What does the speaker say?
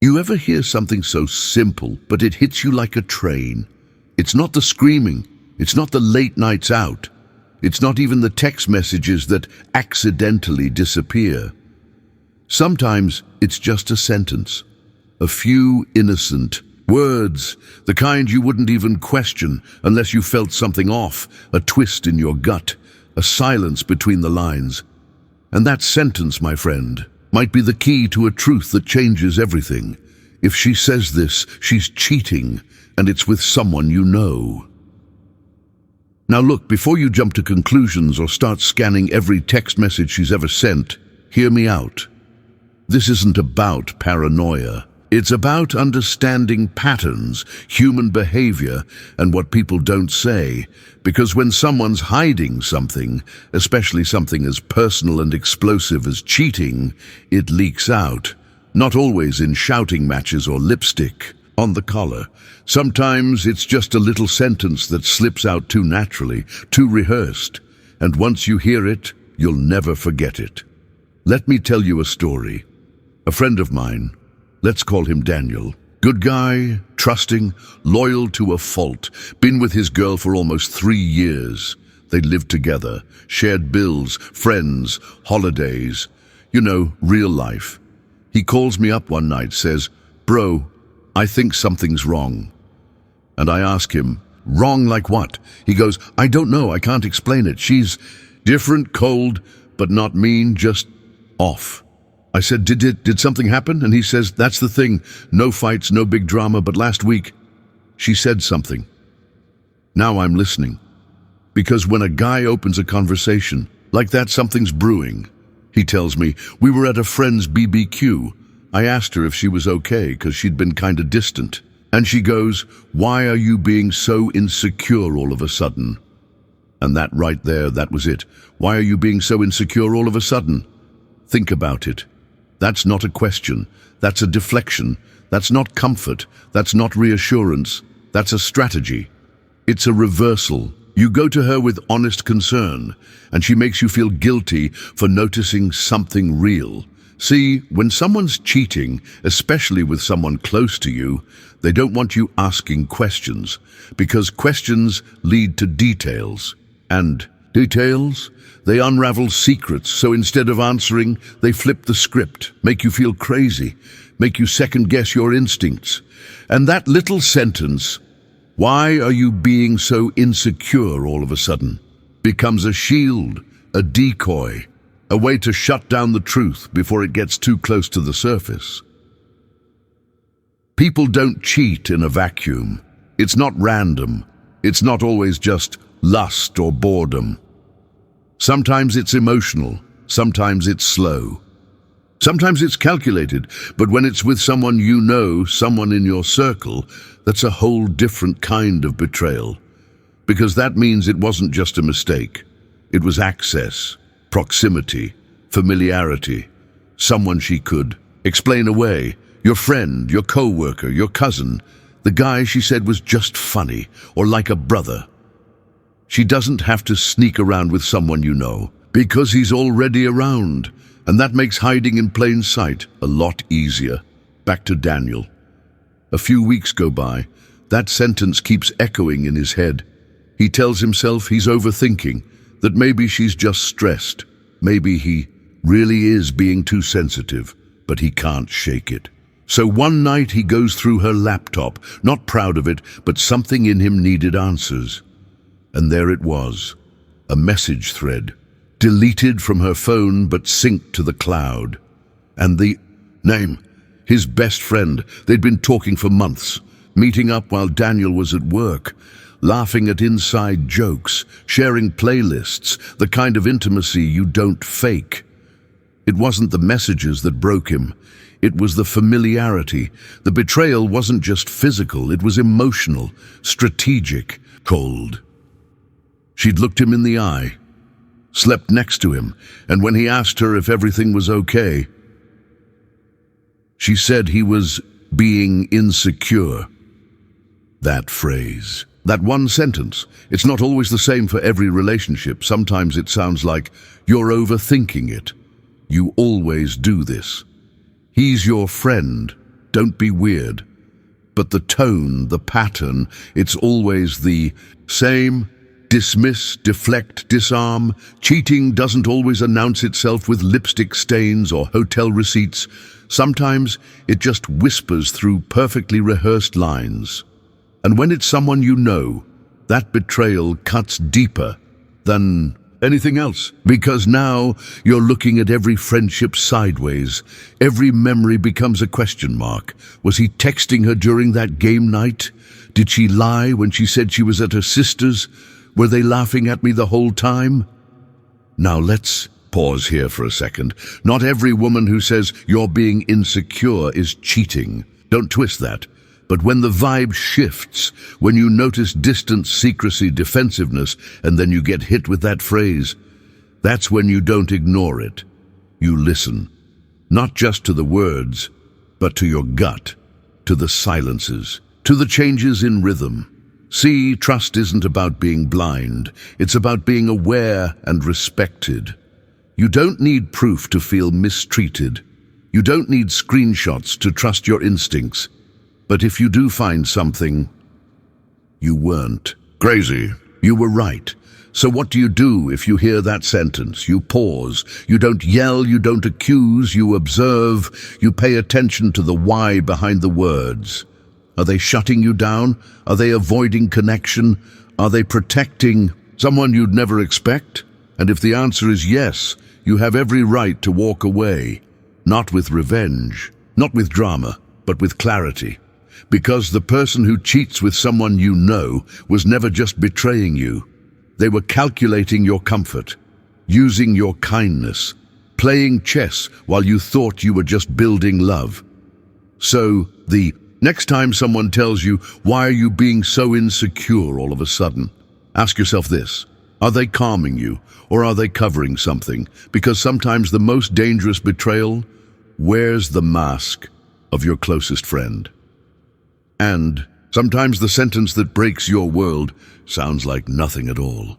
You ever hear something so simple, but it hits you like a train? It's not the screaming, it's not the late nights out, it's not even the text messages that accidentally disappear. Sometimes it's just a sentence, a few innocent words, the kind you wouldn't even question unless you felt something off, a twist in your gut, a silence between the lines. And that sentence, my friend, might be the key to a truth that changes everything. If she says this, she's cheating, and it's with someone you know. Now look, before you jump to conclusions or start scanning every text message she's ever sent, hear me out. This isn't about paranoia. It's about understanding patterns, human behavior, and what people don't say. Because when someone's hiding something, especially something as personal and explosive as cheating, it leaks out. Not always in shouting matches or lipstick on the collar. Sometimes it's just a little sentence that slips out too naturally, too rehearsed. And once you hear it, you'll never forget it. Let me tell you a story. A friend of mine, let's call him Daniel. Good guy, trusting, loyal to a fault. Been with his girl for almost 3 years. They lived together, shared bills, friends, holidays. You know, real life. He calls me up one night, says, "Bro, I think something's wrong." And I ask him, "Wrong like what?" He goes, "I don't know, I can't explain it. She's different, cold, but not mean, just off." I said, did something happen? And he says, "That's the thing. No fights, no big drama, but last week, she said something." Now I'm listening. Because when a guy opens a conversation, like that something's brewing. He tells me, "We were at a friend's BBQ. I asked her if she was okay, because she'd been kind of distant. And she goes, 'Why are you being so insecure all of a sudden?'" And that right there, that was it. Why are you being so insecure all of a sudden? Think about it. That's not a question. That's a deflection. That's not comfort. That's not reassurance. That's a strategy. It's a reversal. You go to her with honest concern, and she makes you feel guilty for noticing something real. See, when someone's cheating, especially with someone close to you, they don't want you asking questions, because questions lead to details. And details? They unravel secrets, so instead of answering, they flip the script, make you feel crazy, make you second-guess your instincts. And that little sentence, "Why are you being so insecure all of a sudden?" becomes a shield, a decoy, a way to shut down the truth before it gets too close to the surface. People don't cheat in a vacuum. It's not random. It's not always just lust or boredom. Sometimes it's emotional, sometimes it's slow. Sometimes it's calculated, but when it's with someone you know, someone in your circle, that's a whole different kind of betrayal. Because that means it wasn't just a mistake. It was access, proximity, familiarity, someone she could explain away. Your friend, your co-worker, your cousin, the guy she said was just funny or like a brother. She doesn't have to sneak around with someone you know, because he's already around, and that makes hiding in plain sight a lot easier. Back to Daniel. A few weeks go by. That sentence keeps echoing in his head. He tells himself he's overthinking, that maybe she's just stressed. Maybe he really is being too sensitive, but he can't shake it. So one night he goes through her laptop, not proud of it, but something in him needed answers. And there it was, a message thread, deleted from her phone but synced to the cloud. And the name, his best friend. They'd been talking for months, meeting up while Daniel was at work, laughing at inside jokes, sharing playlists, the kind of intimacy you don't fake. It wasn't the messages that broke him. It was the familiarity. The betrayal wasn't just physical, it was emotional, strategic, cold. She'd looked him in the eye, slept next to him, and when he asked her if everything was okay, she said he was being insecure. That phrase, that one sentence, it's not always the same for every relationship. Sometimes it sounds like you're overthinking it. You always do this. He's your friend, don't be weird. But the tone, the pattern, it's always the same. Dismiss, deflect, disarm. Cheating doesn't always announce itself with lipstick stains or hotel receipts. Sometimes it just whispers through perfectly rehearsed lines. And when it's someone you know, that betrayal cuts deeper than anything else. Because now you're looking at every friendship sideways. Every memory becomes a question mark. Was he texting her during that game night? Did she lie when she said she was at her sister's? Were they laughing at me the whole time? Now let's pause here for a second. Not every woman who says you're being insecure is cheating. Don't twist that. But when the vibe shifts, when you notice distance, secrecy, defensiveness, and then you get hit with that phrase, that's when you don't ignore it. You listen. Not just to the words, but to your gut, to the silences, to the changes in rhythm. See, trust isn't about being blind. It's about being aware and respected. You don't need proof to feel mistreated. You don't need screenshots to trust your instincts. But if you do find something, you weren't crazy. You were right. So what do you do if you hear that sentence? You pause. You don't yell, you don't accuse, you observe. You pay attention to the why behind the words. Are they shutting you down? Are they avoiding connection? Are they protecting someone you'd never expect? And if the answer is yes, you have every right to walk away. Not with revenge, not with drama, but with clarity. Because the person who cheats with someone you know was never just betraying you. They were calculating your comfort, using your kindness, playing chess while you thought you were just building love. So, the next time someone tells you, why are you being so insecure all of a sudden? Ask yourself this. Are they calming you, or are they covering something? Because sometimes the most dangerous betrayal wears the mask of your closest friend. And sometimes the sentence that breaks your world sounds like nothing at all.